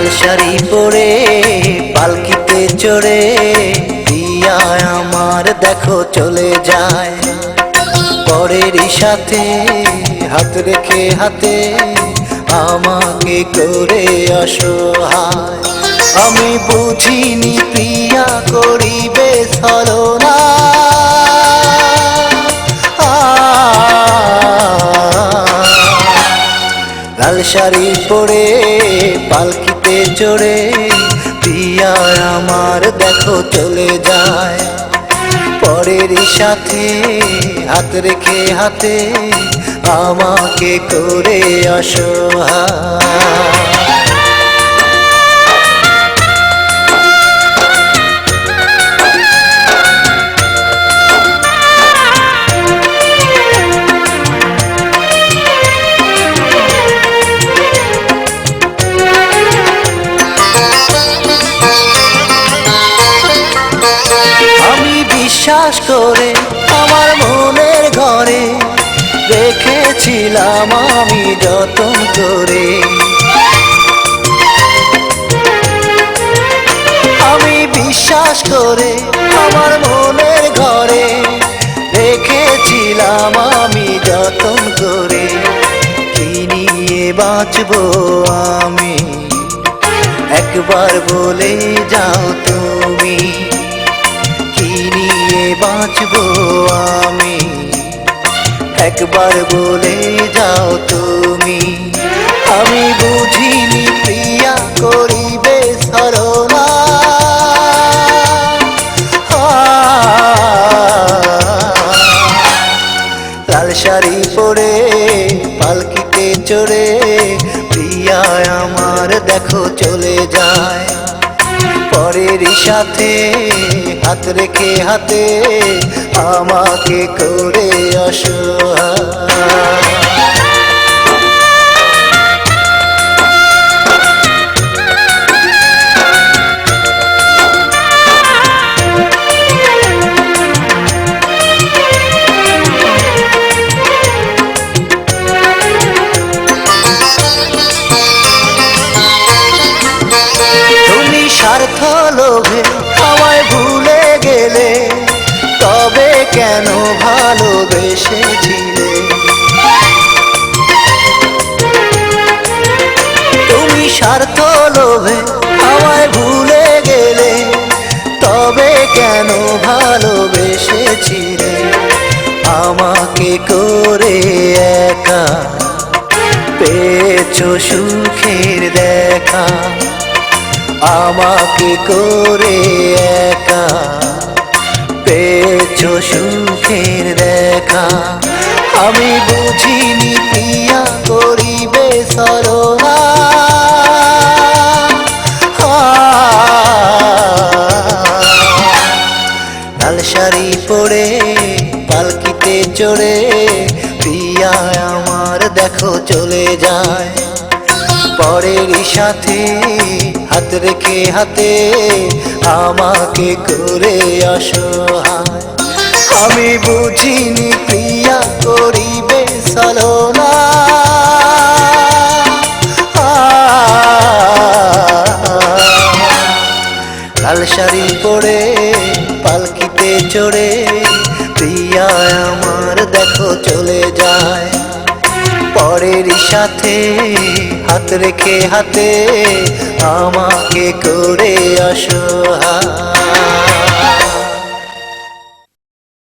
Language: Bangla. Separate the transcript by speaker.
Speaker 1: লাল শাড়ি পরে পালকিতে চড়ে প্রিয়া আমার দেখো চলে যায়। পরেরই সাথে হাত রেখে হাতে আমাকে করে অসহায়। আমি বুঝিনি প্রিয়া করিবে ছলনা, লাল শাড়ি পরে পালকিতে চড়ে প্রিয়া আমার দেখো চলে যায়। পরেরই সাথে হাত রেখে হাতে আমাকে করে অসহায়। বিশ্বাস করে আমার মনের ঘরে রেখেছিলাম আমি যতন করে। আমি বিশ্বাস করে আমার মনের ঘরে রেখেছিলাম আমি যতন করে। কি নিয়ে বাঁচবো আমি একবার বলে যাও তুমি, বাঁচবো আমি একবার বলে যাও তুমি। আমি বুঝিনি প্রিয়া করিবে ছলনা, লাল শাড়ি পরে পালকিতে চড়ে প্রিয়া আমার দেখো চলে যায়। পরেরই সাথে হাত রেখে হাতে আমাকে করে অসহায়। তুমি স্বার্থ লোভে আমায় ভুলে গেলে, তবে কেন ভালোবেসেছিলে? তুমি স্বার্থ লোভে আমায় ভুলে গেলে, তবে কেন ভালোবেসেছিলে? আমাকে করে একা পেয়েছো সুখের দেখা, আমাকে করে একা পেয়েছো সুখের দেখা। আমি বুঝিনি প্রিয়া করিবে ছলনা, লাল শাড়ি পরে পালকিতে চড়ে প্রিয়া আমার দেখো চলে যায়। পরেরই সাথে হাত রেখে হাতে আমাকে করে অসহায়। আমি বুঝিনি প্রিয়া করিবে ছলনা, লাল শাড়ি পরে পালকিতে চড়ে প্রিয়া আমার দেখো চলে যায়। পরেরই সাথে হাত রেখে হাতে আমাকে করে অসহায়।